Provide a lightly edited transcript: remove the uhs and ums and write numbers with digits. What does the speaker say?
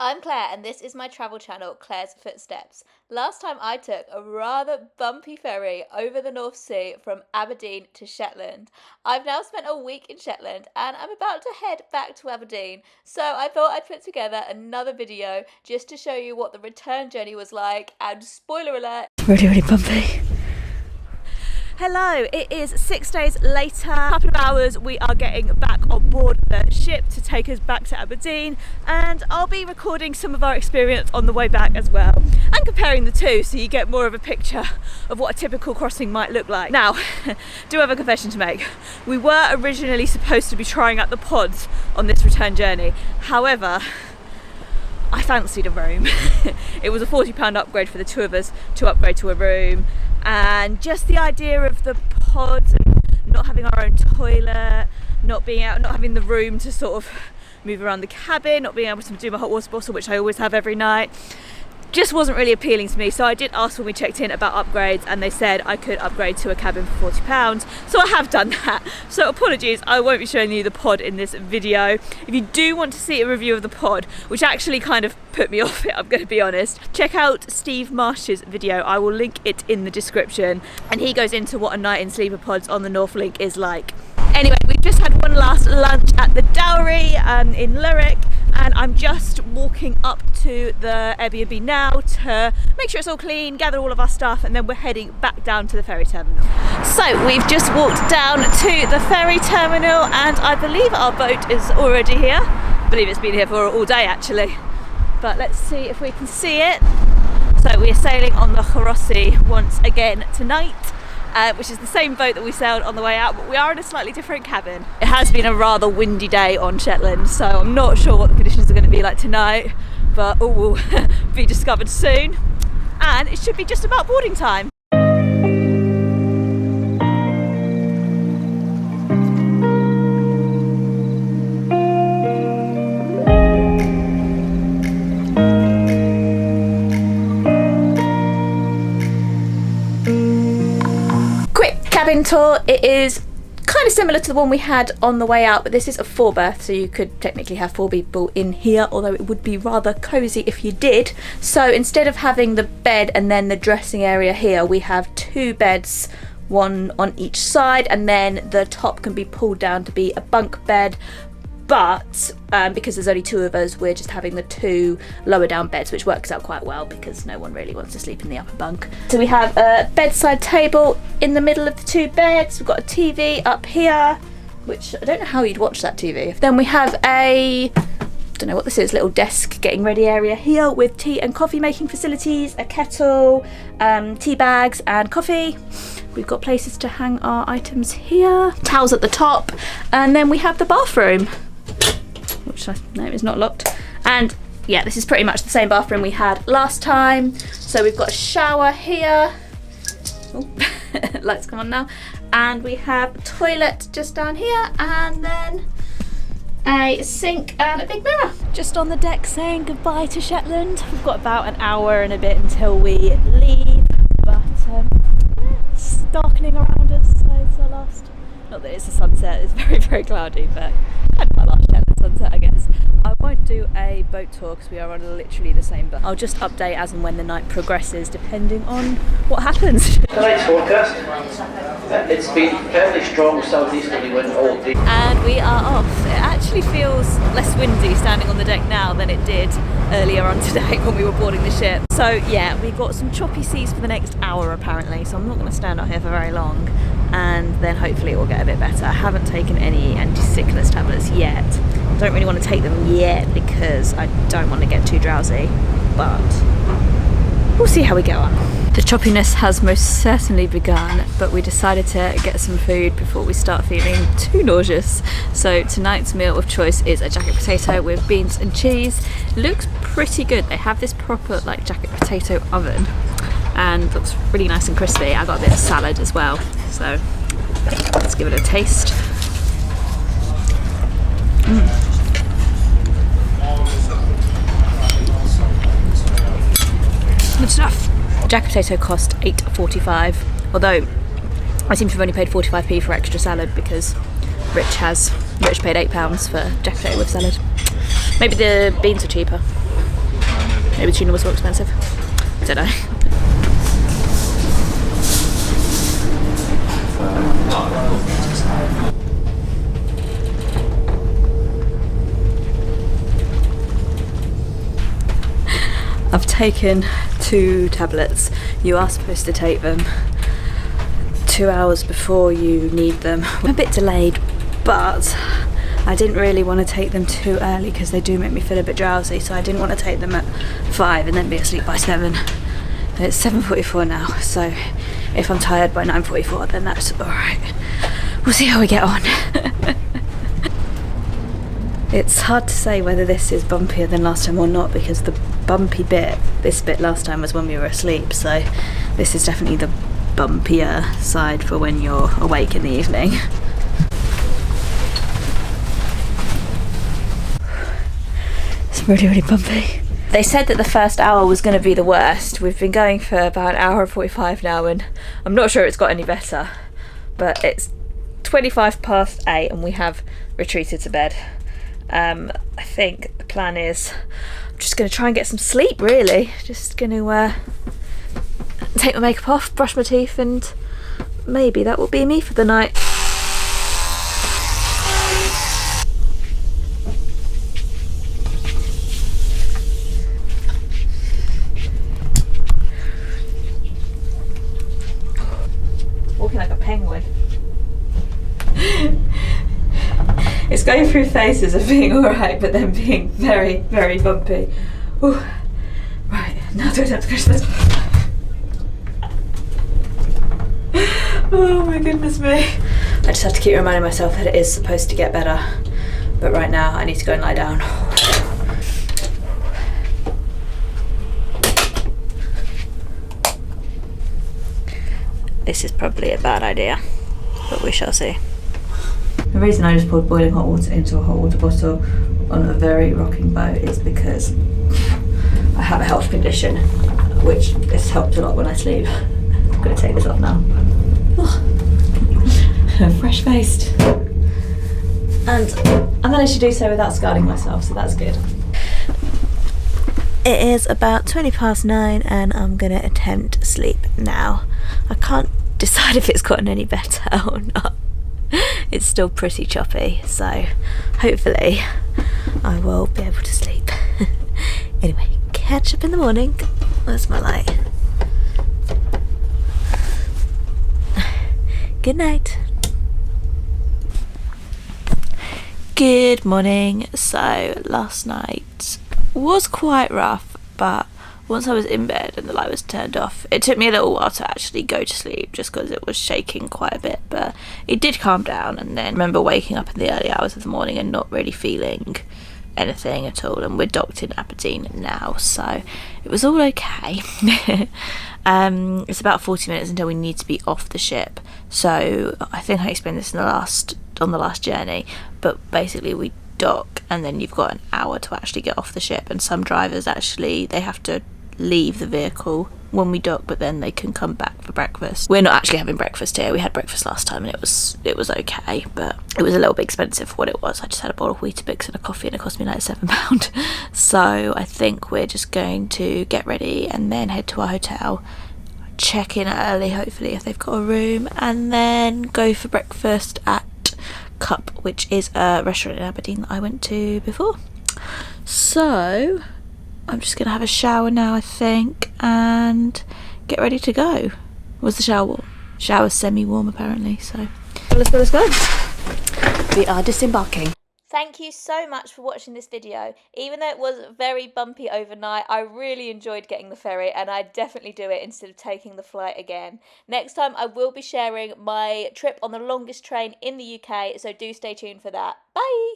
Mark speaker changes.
Speaker 1: I'm Claire and this is my travel channel, Claire's Footsteps. Last time I took a rather bumpy ferry over the North Sea from Aberdeen to Shetland. I've now spent a week in Shetland and I'm about to head back to Aberdeen. So I thought I'd put together another video just to show you what the return journey was like, and spoiler alert,
Speaker 2: Really bumpy. Hello, it is 6 days later, a couple of hours, we are getting back on board the ship to take us back to Aberdeen, and I'll be recording some of our experience on the way back as well and comparing the two so you get more of a picture of what a typical crossing might look like. Now, do have a confession to make. We were originally supposed to be trying out the pods on this return journey, however, I fancied a room. It was a £40 upgrade for the two of us to upgrade to a room, and just the idea of the pods and not having our own toilet, not having the room to sort of move around the cabin, not being able to do my hot water bottle, which I always have every night, just wasn't really appealing to me. So I did ask when we checked in about upgrades and they said I could upgrade to a cabin for £40, so I have done that. So apologies, I won't be showing you the pod in this video. If you do want to see a review of the pod, which actually kind of put me off it, I'm going to be honest, check out Steve Marsh's video. I will link it in the description, and he goes into what a night in sleeper pods on the North Link is like. Anyway, we've just had one last lunch at the Dowry in Lerwick, and I'm just walking up to the Airbnb now to make sure it's all clean, gather all of our stuff, and then we're heading back down to the ferry terminal. So we've just walked down to the ferry terminal and I believe our boat is already here. I believe it's been here for all day actually, but let's see if we can see it. So we're sailing on the Chorosi once again tonight. Which is the same boat that we sailed on the way out, but we are in a slightly different cabin. It has been a rather windy day on Shetland, so I'm not sure what the conditions are going to be like tonight, but all will be discovered soon, and it should be just about boarding time. Cabin tour. It is kind of similar to the one we had on the way out, but this is a 4-berth, so you could technically have 4 people in here, although it would be rather cozy if you did. So instead of having the bed and then the dressing area here, we have 2 beds, one on each side, and then the top can be pulled down to be a bunk bed. But because there's only 2 of us, we're just having the 2 lower down beds, which works out quite well because no one really wants to sleep in the upper bunk. So we have a bedside table in the middle of the 2 beds. We've got a TV up here, which I don't know how you'd watch that TV. Then we have a, don't know what this is, little desk getting ready area here with tea and coffee making facilities, a kettle, tea bags and coffee. We've got places to hang our items here, towels at the top, and then we have the bathroom, which no, is not locked. And yeah, this is pretty much the same bathroom we had last time. So we've got a shower here. Oh, lights come on now. And we have a toilet just down here, and then a sink and a big mirror. Just on the deck saying goodbye to Shetland. We've got about an hour and a bit until we leave, but it's darkening around us, so it's our last. Not that it's a sunset, it's very cloudy, but kind of my last Shetland sunset, I guess. I won't do a boat tour because we are on literally the same boat. I'll just update as and when the night progresses, depending on what happens.
Speaker 3: Tonight's forecast, it's been fairly strong southeasterly wind all day.
Speaker 2: And we are off. It actually feels less windy standing on the deck now than it did earlier on today when we were boarding the ship. So yeah, we've got some choppy seas for the next hour apparently, so I'm not going to stand out here for very long, and then hopefully it will get a bit better. I haven't taken any anti-sickness tablets yet. I don't really want to take them yet because I don't want to get too drowsy, but we'll see how we go on. The choppiness has most certainly begun, but we decided to get some food before we start feeling too nauseous. So tonight's meal of choice is a jacket potato with beans and cheese. Looks pretty good. They have this proper like jacket potato oven and looks really nice and crispy. I got a bit of salad as well, so let's give it a taste. Good stuff. Jacket potato cost £8.45, although I seem to have only paid 45p for extra salad because Rich paid £8 for jacket potato with salad. Maybe the beans are cheaper. Maybe tuna was more expensive. Don't know. I've taken 2 tablets. You are supposed to take them 2 hours before you need them. I'm a bit delayed, but I didn't really want to take them too early because they do make me feel a bit drowsy, so I didn't want to take them at 5 and then be asleep by 7. It's 7:44 now, so if I'm tired by 9:44 then that's alright. We'll see how we get on. It's hard to say whether this is bumpier than last time or not because the bumpy bit, this bit last time was when we were asleep, so this is definitely the bumpier side for when you're awake in the evening. It's really, really bumpy. They said that the first hour was going to be the worst. We've been going for about an hour and 45 now and I'm not sure it's got any better, but it's 8:25 and we have retreated to bed. I think the plan is I'm just going to try and get some sleep, really. Just going to take my makeup off, brush my teeth, and maybe that will be me for the night. Walking like a penguin. It's going through phases of being alright, but then being very, very bumpy. Ooh. Right, now do I have to go to this? Oh my goodness me. I just have to keep reminding myself that it is supposed to get better. But right now I need to go and lie down. This is probably a bad idea, but we shall see. The reason I just poured boiling hot water into a hot water bottle on a very rocking boat is because I have a health condition, which has helped a lot when I sleep. I'm going to take this off now. Oh. Fresh-faced. And I managed to do so without scarring myself, so that's good. It is about 9:20 and I'm going to attempt sleep now. I can't decide if it's gotten any better or not. It's still pretty choppy, so hopefully I will be able to sleep. Anyway, catch up in the morning. Where's my light? Good night. Good morning. So last night was quite rough, but once I was in bed and the light was turned off, it took me a little while to actually go to sleep just because it was shaking quite a bit, but it did calm down. And then I remember waking up in the early hours of the morning and not really feeling anything at all, and we're docked in Aberdeen now, so it was all okay. It's about 40 minutes until we need to be off the ship, so I think I explained this on the last journey, but basically we dock and then you've got an hour to actually get off the ship, and some drivers actually, they have to leave the vehicle when we dock, but then they can come back for breakfast. We're not actually having breakfast here. We had breakfast last time and it was okay, but it was a little bit expensive for what it was. I just had a bowl of Weetabix and a coffee and it cost me like £7. So I think we're just going to get ready and then head to our hotel, check in early hopefully if they've got a room, and then go for breakfast at Cup, which is a restaurant in Aberdeen that I went to before. So I'm just gonna have a shower now, I think, and get ready to go. Was the shower warm? Shower's semi-warm apparently, so let's go. We are disembarking.
Speaker 1: Thank you so much for watching this video. Even though it was very bumpy overnight, I really enjoyed getting the ferry and I'd definitely do it instead of taking the flight again. Next time I will be sharing my trip on the longest train in the UK, so do stay tuned for that. Bye!